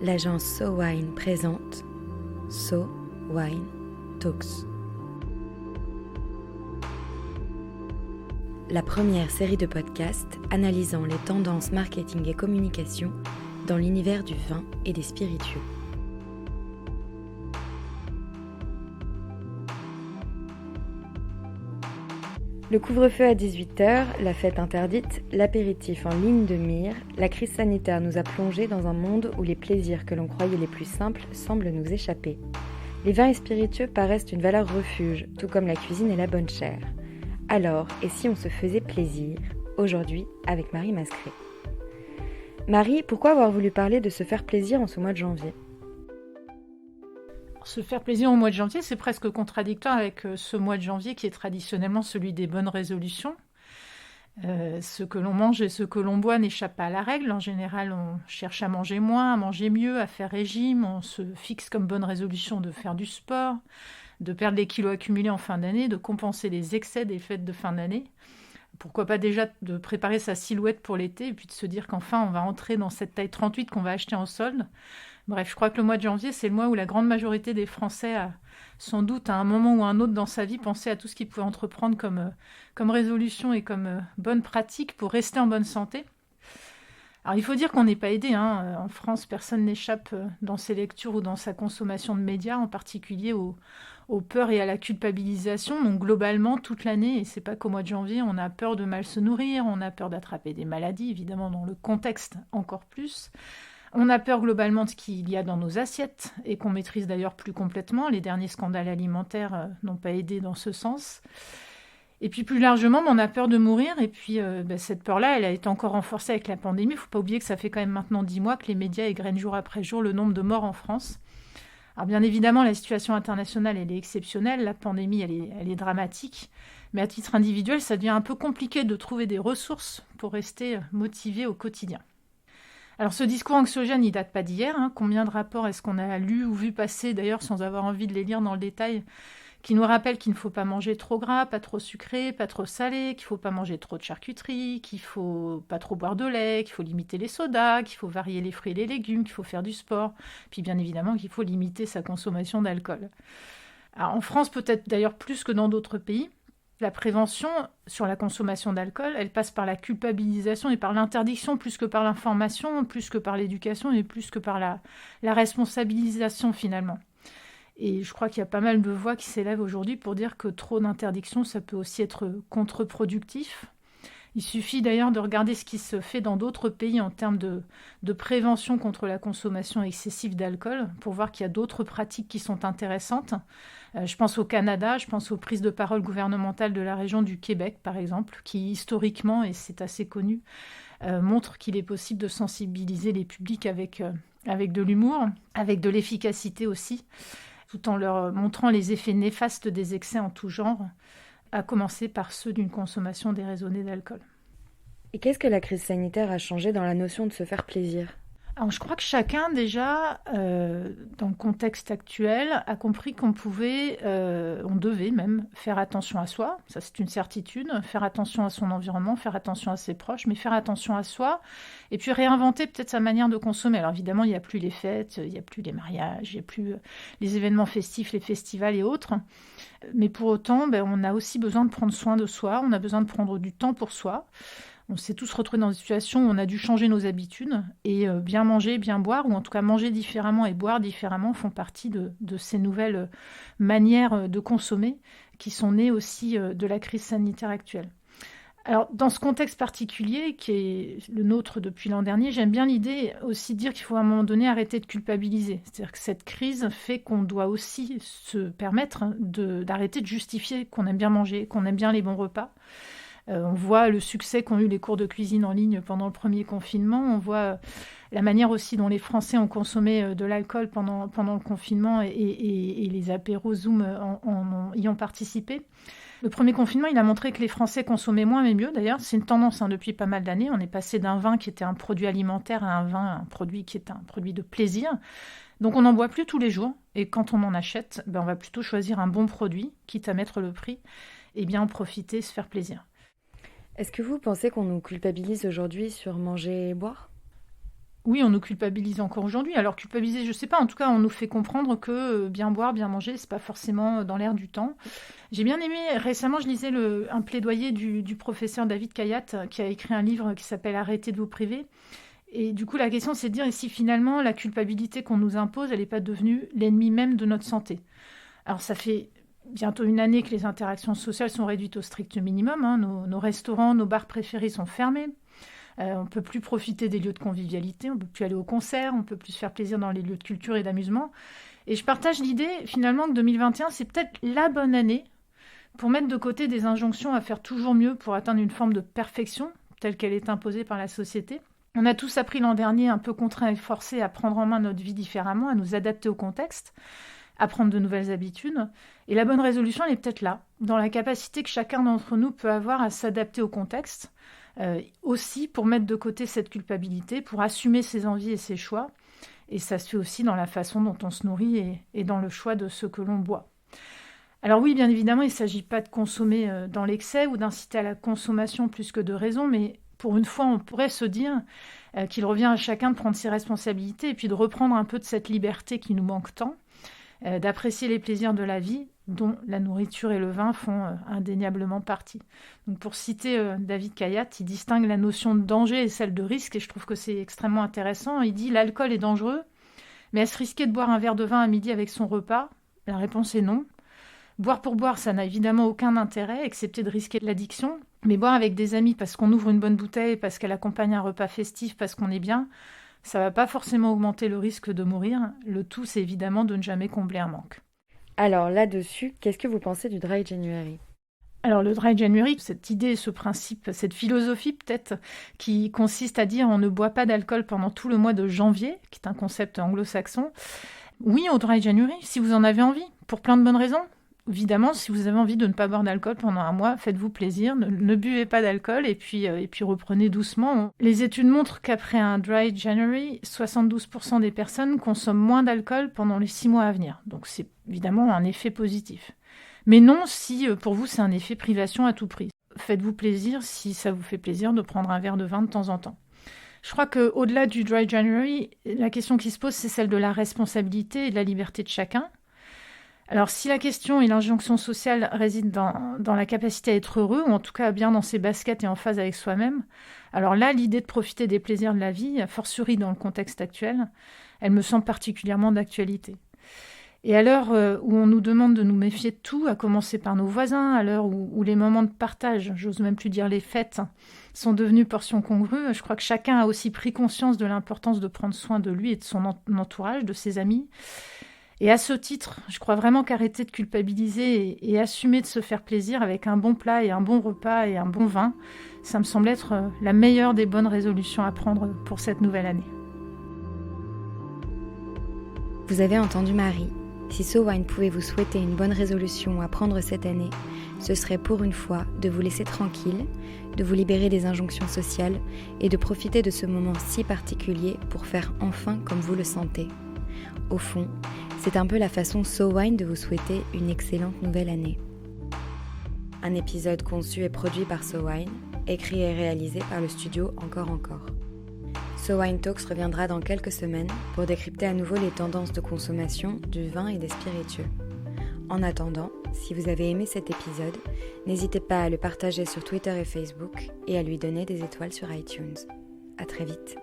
l'agence So Wine présente So Wine Talks. La première série de podcasts analysant les tendances marketing et communication dans l'univers du vin et des spiritueux. Le couvre-feu à 18h, la fête interdite, l'apéritif en ligne de mire, la crise sanitaire nous a plongés dans un monde où les plaisirs que l'on croyait les plus simples semblent nous échapper. Les vins et spiritueux paraissent une valeur refuge, tout comme la cuisine et la bonne chère. Alors, et si on se faisait plaisir, aujourd'hui avec Marie Mascret. Marie, pourquoi avoir voulu parler de se faire plaisir en ce mois de janvier ? Se faire plaisir au mois de janvier, c'est presque contradictoire avec ce mois de janvier qui est traditionnellement celui des bonnes résolutions. Ce que l'on mange et ce que l'on boit n'échappe pas à la règle. En général, on cherche à manger moins, à manger mieux, à faire régime. On se fixe comme bonne résolution de faire du sport, de perdre les kilos accumulés en fin d'année, de compenser les excès des fêtes de fin d'année. Pourquoi pas déjà de préparer sa silhouette pour l'été et puis de se dire qu'enfin on va entrer dans cette taille 38 qu'on va acheter en solde. Bref, je crois que le mois de janvier, c'est le mois où la grande majorité des Français a sans doute à un moment ou à un autre dans sa vie pensé à tout ce qu'ils pouvaient entreprendre comme résolution et comme bonne pratique pour rester en bonne santé. Alors il faut dire qu'on n'est pas aidé. En France, personne n'échappe dans ses lectures ou dans sa consommation de médias, en particulier aux peurs et à la culpabilisation. Donc globalement, toute l'année, et c'est pas qu'au mois de janvier, on a peur de mal se nourrir, on a peur d'attraper des maladies, évidemment dans le contexte encore plus. On a peur globalement de ce qu'il y a dans nos assiettes et qu'on maîtrise d'ailleurs plus complètement. Les derniers scandales alimentaires n'ont pas aidé dans ce sens. Et puis plus largement, on a peur de mourir. Et puis cette peur-là, elle a été encore renforcée avec la pandémie. Il ne faut pas oublier que ça fait quand même maintenant 10 mois que les médias égrènent jour après jour le nombre de morts en France. Alors bien évidemment, la situation internationale, elle est exceptionnelle. La pandémie, elle est dramatique. Mais à titre individuel, ça devient un peu compliqué de trouver des ressources pour rester motivé au quotidien. Alors ce discours anxiogène, il date pas d'hier. Combien de rapports est-ce qu'on a lu ou vu passer, d'ailleurs sans avoir envie de les lire dans le détail, qui nous rappellent qu'il ne faut pas manger trop gras, pas trop sucré, pas trop salé, qu'il ne faut pas manger trop de charcuterie, qu'il ne faut pas trop boire de lait, qu'il faut limiter les sodas, qu'il faut varier les fruits et les légumes, qu'il faut faire du sport, puis bien évidemment qu'il faut limiter sa consommation d'alcool. Alors, en France, peut-être d'ailleurs plus que dans d'autres pays, la prévention sur la consommation d'alcool, elle passe par la culpabilisation et par l'interdiction plus que par l'information, plus que par l'éducation et plus que par la responsabilisation finalement. Et je crois qu'il y a pas mal de voix qui s'élèvent aujourd'hui pour dire que trop d'interdiction, ça peut aussi être contre-productif. Il suffit d'ailleurs de regarder ce qui se fait dans d'autres pays en termes de prévention contre la consommation excessive d'alcool pour voir qu'il y a d'autres pratiques qui sont intéressantes. Je pense au Canada, je pense aux prises de parole gouvernementales de la région du Québec, par exemple, qui historiquement, et c'est assez connu, montrent qu'il est possible de sensibiliser les publics avec de l'humour, avec de l'efficacité aussi, tout en leur montrant les effets néfastes des excès en tout genre, à commencer par ceux d'une consommation déraisonnée d'alcool. Et qu'est-ce que la crise sanitaire a changé dans la notion de se faire plaisir ? Alors, je crois que chacun, déjà, dans le contexte actuel, a compris qu'on devait même faire attention à soi, ça c'est une certitude, faire attention à son environnement, faire attention à ses proches, mais faire attention à soi, et puis réinventer peut-être sa manière de consommer. Alors évidemment, il n'y a plus les fêtes, il n'y a plus les mariages, il n'y a plus les événements festifs, les festivals et autres, mais pour autant, on a aussi besoin de prendre soin de soi, on a besoin de prendre du temps pour soi. On s'est tous retrouvés dans des situations où on a dû changer nos habitudes et bien manger, bien boire, ou en tout cas manger différemment et boire différemment font partie de ces nouvelles manières de consommer qui sont nées aussi de la crise sanitaire actuelle. Alors, dans ce contexte particulier, qui est le nôtre depuis l'an dernier, j'aime bien l'idée aussi de dire qu'il faut à un moment donné arrêter de culpabiliser. C'est-à-dire que cette crise fait qu'on doit aussi se permettre d'arrêter de justifier qu'on aime bien manger, qu'on aime bien les bons repas. On voit le succès qu'ont eu les cours de cuisine en ligne pendant le premier confinement. On voit la manière aussi dont les Français ont consommé de l'alcool pendant le confinement et les apéros Zoom y ont participé. Le premier confinement, il a montré que les Français consommaient moins mais mieux. D'ailleurs, c'est une tendance depuis pas mal d'années. On est passé d'un vin qui était un produit alimentaire à un produit qui est un produit de plaisir. Donc on n'en boit plus tous les jours. Et quand on en achète, on va plutôt choisir un bon produit, quitte à mettre le prix, et bien en profiter, se faire plaisir. Est-ce que vous pensez qu'on nous culpabilise aujourd'hui sur manger et boire ? Oui, on nous culpabilise encore aujourd'hui. Alors culpabiliser, je sais pas, en tout cas, on nous fait comprendre que bien boire, bien manger, c'est pas forcément dans l'air du temps. J'ai bien aimé, récemment, je lisais un plaidoyer du professeur David Kayat, qui a écrit un livre qui s'appelle Arrêtez de vous priver. Et du coup, la question, c'est de dire si finalement la culpabilité qu'on nous impose, elle n'est pas devenue l'ennemi même de notre santé. Alors ça fait bientôt une année que les interactions sociales sont réduites au strict minimum, hein. Nos restaurants, nos bars préférés sont fermés. On ne peut plus profiter des lieux de convivialité, on ne peut plus aller au concert, on ne peut plus se faire plaisir dans les lieux de culture et d'amusement. Et je partage l'idée finalement que 2021, c'est peut-être la bonne année pour mettre de côté des injonctions à faire toujours mieux pour atteindre une forme de perfection telle qu'elle est imposée par la société. On a tous appris l'an dernier, un peu contraints et forcés, à prendre en main notre vie différemment, à nous adapter au contexte, à prendre de nouvelles habitudes. Et la bonne résolution, elle est peut-être là, dans la capacité que chacun d'entre nous peut avoir à s'adapter au contexte, aussi pour mettre de côté cette culpabilité, pour assumer ses envies et ses choix. Et ça se fait aussi dans la façon dont on se nourrit et dans le choix de ce que l'on boit. Alors oui, bien évidemment, il ne s'agit pas de consommer dans l'excès ou d'inciter à la consommation plus que de raison, mais pour une fois, on pourrait se dire qu'il revient à chacun de prendre ses responsabilités et puis de reprendre un peu de cette liberté qui nous manque tant, d'apprécier les plaisirs de la vie dont la nourriture et le vin font indéniablement partie. Donc pour citer David Kayat, il distingue la notion de danger et celle de risque, et je trouve que c'est extrêmement intéressant. Il dit « l'alcool est dangereux, mais est-ce risqué de boire un verre de vin à midi avec son repas ? La réponse est non. Boire pour boire, ça n'a évidemment aucun intérêt, excepté de risquer l'addiction. Mais boire avec des amis parce qu'on ouvre une bonne bouteille, parce qu'elle accompagne un repas festif, parce qu'on est bien, ça ne va pas forcément augmenter le risque de mourir. Le tout, c'est évidemment de ne jamais combler un manque. » Alors là-dessus, qu'est-ce que vous pensez du Dry January ? Alors le Dry January, cette idée, ce principe, cette philosophie peut-être, qui consiste à dire on ne boit pas d'alcool pendant tout le mois de janvier, qui est un concept anglo-saxon. Oui, au Dry January, si vous en avez envie, pour plein de bonnes raisons. Évidemment, si vous avez envie de ne pas boire d'alcool pendant un mois, faites-vous plaisir, ne buvez pas d'alcool et puis reprenez doucement. Les études montrent qu'après un Dry January, 72% des personnes consomment moins d'alcool pendant les 6 mois à venir. Donc c'est évidemment un effet positif. Mais non si pour vous c'est un effet privation à tout prix. Faites-vous plaisir si ça vous fait plaisir de prendre un verre de vin de temps en temps. Je crois qu'au-delà du Dry January, la question qui se pose, c'est celle de la responsabilité et de la liberté de chacun. Alors si la question et l'injonction sociale résident dans la capacité à être heureux, ou en tout cas bien dans ses baskets et en phase avec soi-même, alors là, l'idée de profiter des plaisirs de la vie, a fortiori dans le contexte actuel, elle me semble particulièrement d'actualité. Et à l'heure où on nous demande de nous méfier de tout, à commencer par nos voisins, à l'heure où les moments de partage, j'ose même plus dire les fêtes, sont devenus portions congrues, je crois que chacun a aussi pris conscience de l'importance de prendre soin de lui et de son entourage, de ses amis. Et à ce titre, je crois vraiment qu'arrêter de culpabiliser et assumer de se faire plaisir avec un bon plat et un bon repas et un bon vin, ça me semble être la meilleure des bonnes résolutions à prendre pour cette nouvelle année. Vous avez entendu Marie. Si SoWine pouvait vous souhaiter une bonne résolution à prendre cette année, ce serait pour une fois de vous laisser tranquille, de vous libérer des injonctions sociales et de profiter de ce moment si particulier pour faire enfin comme vous le sentez. Au fond, c'est un peu la façon SoWine de vous souhaiter une excellente nouvelle année. Un épisode conçu et produit par SoWine, écrit et réalisé par le studio Encore. SoWine Talks reviendra dans quelques semaines pour décrypter à nouveau les tendances de consommation du vin et des spiritueux. En attendant, si vous avez aimé cet épisode, n'hésitez pas à le partager sur Twitter et Facebook et à lui donner des étoiles sur iTunes. À très vite.